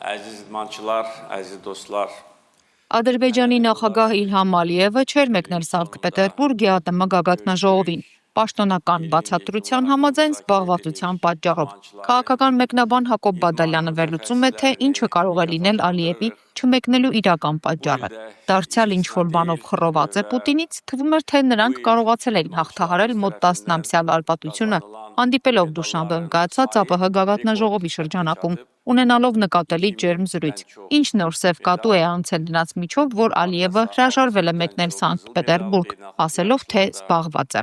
Əziz idmançılar, əziz dostlar. Ադրբեջանի նախագահ Իլհամ Ալիևը չէր մեկնել Սանկտ Պետերբուրգ ԵԱՏՄ գագաթնաժողովին։ Պաշտոնական բացատրության համաձայն զբաղվածության պատճառով։ Քաղաքական մեկնաբան Հակոբ Բադալյանը վերլուծում է, թե ինչը կարող է լինել Ալիևի չմեկնելու իրական պատճառը։ Դարձյալ ինչ-որ բանով խռոված է Պուտինից, թվում էր, թե նրանք կարողացել էին հաղթահարել մոտ 10-ամսյա լարվածությունը, հանդիպելով Դուշանբեում կայացած ԱՊՀ գագաթնաժողովի շրջանակում, ունենալով նկատելի ջերմ զրույց։ Ինչ նոր սև կատու է անցել նրանց միջով, որ Ալիևը հրաժարվել է մեկնել Սանկտ Պետերբուրգ, ասելով, թե զբաղված է։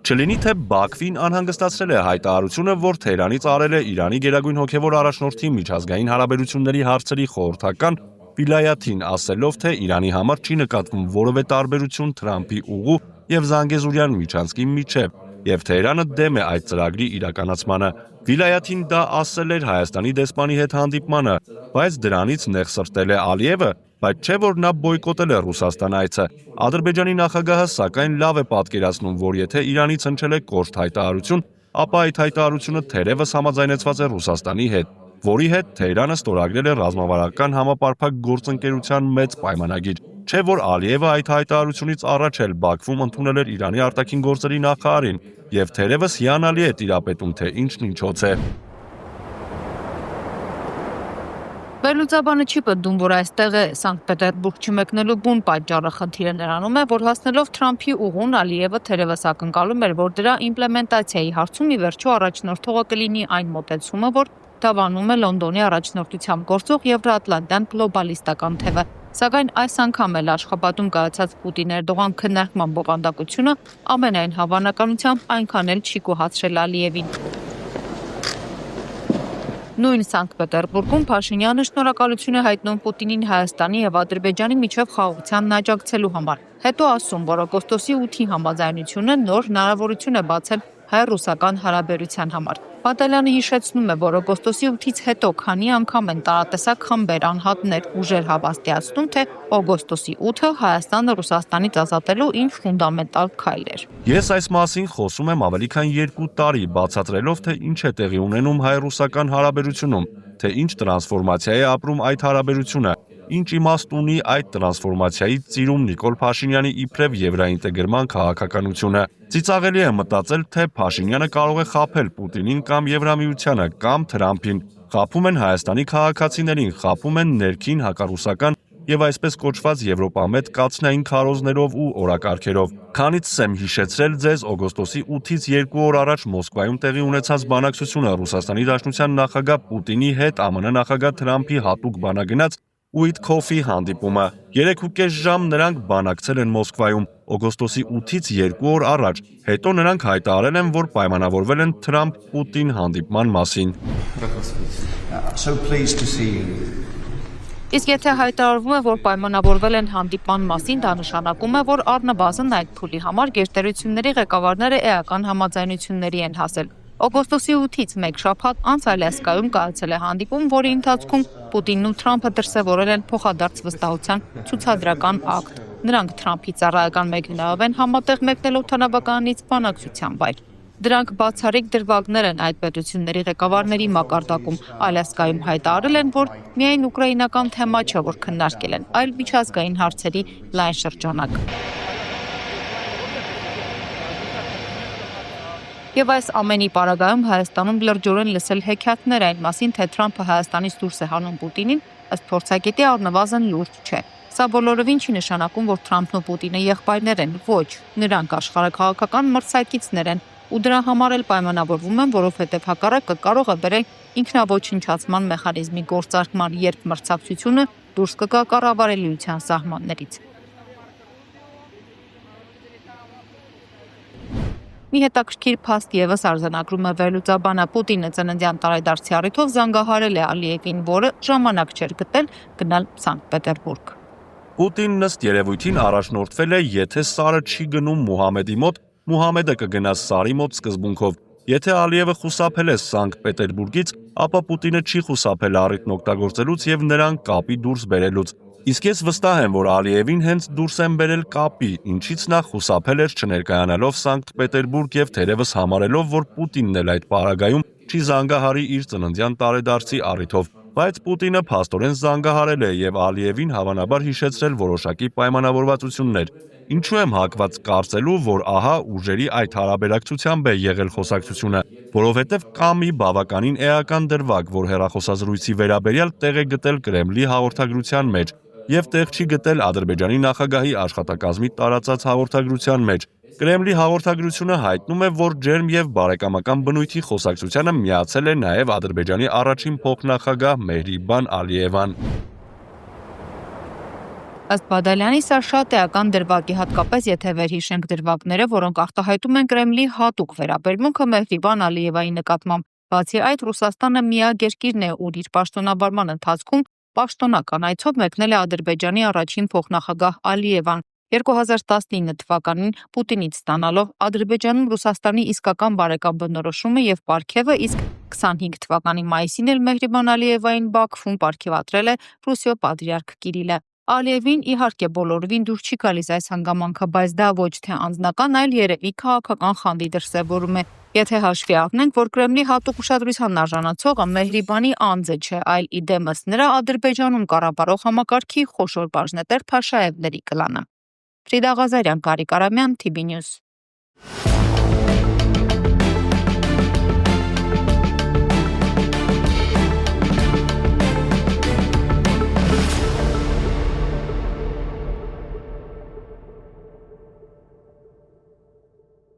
Չլինի թե Բաքվին անհանգստացրել է հայտարարությունը, որ Թեհրանից արել է Իրանի գերագույն հոգևոր առաջնորդի միջազգային հարաբերությունների հարցերի խորհրդական Վիլայաթին, ասելով, թե Իրանի համար չի նկատվում որևէ տարբերություն Թրամփի ուղու եւ Զանգեզուրյան միջանցքի միջև, եւ Թեհրանը դեմ է այդ ծրագրի իրականացմանը։ Վիլայաթին դա ասել էր Հայաստանի դեսպանի հետ հանդիպմանը, բայց դրանից նեղսրտել է Ալիևը, բայց չէ որ նա բոյկոտել է Ռուսաստան այցը։ Ադրբեջանի նախագահը սակայն լավ է պատկերացնում, որ եթե Իրանից հնչել է կոշտ հայտարարություն, ապա այդ հայտարարությունը թերևս համաձայնեցված է Ռուսաստանի հետ, որի հետ Թեհրանը ստորագրել է ռազմավարական համապարփակ գործընկերության մեծ պայմանագիր։ Չէ որ Ալիևը այդ հայտարարությունից առաջ էլ Բաքվում ընդունել էր Իրանի արտաքին գործերի նախարարին, եւ թերևս հիանալի է տիրապետում, թե ինչն ինչոց է։ Վերլուծաբանը չի պնդում, որ այստեղ է Սանկտ Պետերբուրգ չմեկնելու բուն պատճառը, խնդիրը նրանում է, որ հասնելով Թրամփի ուղուն Ալիևը թերևս ակնկալում էր, որ դրա իմպլեմենտացիայի հարցում ի վերջո առաջնորդողը կլինի այն մոտեցումը, որ դավանում է Լոնդոնի առաջնորդությամբ գործող Եվրոատլանտյան գլոբալիստական թևը։ Սակայն այս անգամ էլ աշխատում կայացած Պուտին-Էրդողան քննարկման բովանդակությունը ամենայն հավանականությամբ այնքան էլ չի գոհացրել Ալիևին։ Նույն Սանկտ Պետերբուրգում Փաշինյանը շնորհակալություն է հայտնում Պուտինին Հայաստանի եւ Ադրբեջանի միջև խաղաղությանն աջակցելու համար։ Հետո ասում, որ օգոստոսի 8-ի համաձայնությունը նոր հնարավորություն է բացել հայ-ռուսական հարաբերության համար։ Բադալյանը հիշեցնում է, որ օգոստոսի 8-ից հետո քանի անգամ են տարատեսակ խմբեր, անհատներ, ուժեր հավաստիացնում, թե օգոստոսի 8-ը Հայաստանը Ռուսաստանից ազատելու ինչ ֆունդամենտալ քայլ էր։ Ես այս մասին խոսում եմ ավելի քան 2 տարի, բացատրելով, թե ինչ է տեղի ունենում հայ-ռուսական հարաբերությունում, թե ինչ տրանսֆորմացիա է ապրում այդ հարաբերությունը, ինչ իմաստ ունի այդ տրանսֆորմացիայի ծիրում Նիկոլ Փաշինյանի իբրև եվրաինտեգրման քաղաքականությունը։ Ծիծաղելի է մտածել, թե Փաշինյանը կարող է խաբել Պուտինին կամ Եվրամիությանը կամ Թրամփին։ Խաբում են Հայաստանի քաղաքացիներին, խաբում են ներքին հակառուսական եւ այսպես կոչված Եվրոպամետ կացնային քարոզներով ու օրակարգերով։ Քանից եմ հիշեցրել ձեզ օգոստոսի 8-ից 2 օր առաջ Մոսկվայում տեղի ունեցած բանակցությունը Ռուսաստանի Դաշնության նախագահ Պուտինի հետ ԱՄՆ նախագահ Թրամփի հատուկ բանագնաց Ուիտքոֆի հանդիպումը։ 3.5 ժամ նրանք բանակցել են Մոսկվայում օգոստոսի 8-ից 2 օր առաջ, հետո նրանք հայտարարել են, որ պայմանավորվել են Թրամփ-Պուտին հանդիպման մասին։ Իսկ եթե հայտարարվում է, որ պայմանավորվել են հանդիպման մասին, դա նշանակում է, որ առնվազն այդ փուլի համար գերտերությունների ղեկավարները էական համաձայնությունների են հասել։ Օգոստոսի 8-ից մեկ շաբաթ անց Ալյասկայում կայացել է հանդիպում, որի ընթացքում Պուտինն ու Թրամփը դրսևորել են փոխադարձ վստահության ցուցադրական ակտ։ Նրանք Թրամփի ծառայական մեքենայով են համատեղ մեկնել օդանավականից բանակցության վայր։ Դրանք բացառիկ դրվագներ են այդ պետությունների ղեկավարների մակարդակում։ Ալյասկայում հայտարարել են, որ միայն ուկրաինական թեմա չէ, որ քննարկել են, այլ միջազգային հարցերի լայն շրջանակ։ Եվ այս ամենի պարագայում Հայաստանում լրջորեն լսել հեքիաթներ այն մասին, թե Թրամփը Հայաստանից դուրս է հանում Պուտինին, ըստ փորձագետի առնվազն լուրջ չէ։ Սա բոլորովին չի նշանակում, որ Թրամփն ու Պուտինը եղբայրներ են, ոչ, նրանք աշխարհաքաղաքական մրցակիցներ են, ու դրա համար էլ պայմանավորվում են, որովհետև հակառակը կարող է բերել ինքնաոչնչացման մեխանիզմի գործարկման, երբ մրցակցությունը դուրս կգա կառավարելիության սահմաններից։ Մի հետաքրքիր փաստ եւս արձանագրում է վերլուծաբանը Պուտինը ծննդյան տարեդարձի առիթով զանգահարել է Ալիևին, որը ժամանակ չէր գտել գնալ Սանկտ Պետերբուրգ։ Պուտինն ըստ երևույթին առաջնորդվել է, եթե Սարը չի գնում Մուհամեդի մոտ, Մուհամեդը կգնա Սարի մոտ սկզբունքով։ Եթե Ալիևը խուսափել է Սանկտ Պետերբուրգից, ապա Պուտինը չի խուսափել առիթն օգտագործելուց եւ նրան կապի դուրս բերելուց։ Իսկ ես վստահ եմ, որ Ալիևին հենց դուրս են բերել կապի, ինչից նա խուսափել էր չներկայանալով Սանկտ Պետերբուրգ եւ թերևս համարելով, որ Պուտինն էլ այդ պարագայում չի զանգահարի իր ծննդյան տարեդարձի առիթով։ Բայց Պուտինը փաստորեն զանգահարել է եւ Ալիևին հավանաբար հիշեցրել որոշակի պայմանավորվածություններ։ Ինչու եմ հակված կարծելու, որ ահա ուժերի այդ հարաբերակցությամբ է եղել խոսակցությունը, որովհետև կա մի բավականին էական դրվագ, որ հեռախոսազրույցի վերաբերյալ տեղ է գտել Կրեմլի հաղորդագրության մեջ եւ տեղ չի գտել Ադրբեջանի նախագահի աշխատակազմի տարածած հաղորդագրության մեջ։ Կրեմլի հաղորդագրությունը հայտնում է, որ ջերմ եւ բարեկամական բնույթի խոսակցությանը միացել է նաեւ Ադրբեջանի առաջին փոխնախագահ Մեհրիբան Ալիևան։ Ըստ Բադալյանի, սա շատ էական դրվագ է, հատկապես եթե վերհիշենք դրվագները, որոնք արտահայտում են Կրեմլի հատուկ վերաբերմունքը Մեհրիբան Ալիևայի նկատմամբ։ Բացի այդ, Ռուսաստանը միակ երկիրն է, ուր իր պաշտոնավարման ընթացքում պաշտոնական այցով մեկնել է Ադրբեջանի առաջին փոխնախագահ Ալիևան։ 2019 թվականին Պուտինից ստանալով Ադրբեջանում Ռուսաստանի իսկական բարեկամ բնորոշումը եւ պարգևը, իսկ 25 թվականի մայիսին էլ Մեհրիբան Ալիևային Բաքվում պարգևատրել է Ռուսիո պատրիարք Կիրիլը։ Ալիևին իհարկե բոլորովին դուր չի գալիս այս հանգամանքը, բայց դա ոչ թե անձնական, այլ երևի քաղաքական խանդի դրսևորում է։ Եթե հաշվի առնենք, որ Կրեմլի հատուկ ուշադրության արժանացողը Մեհրիբանի անձը չէ, այլ իդեմս նրա Ադրբեջանում կառավարող համակարգի խոշոր բաժնետեր Փաշաևների կլանը։ Ֆրիդա Ղազարյան, Կարիկ Արամյան, TB News։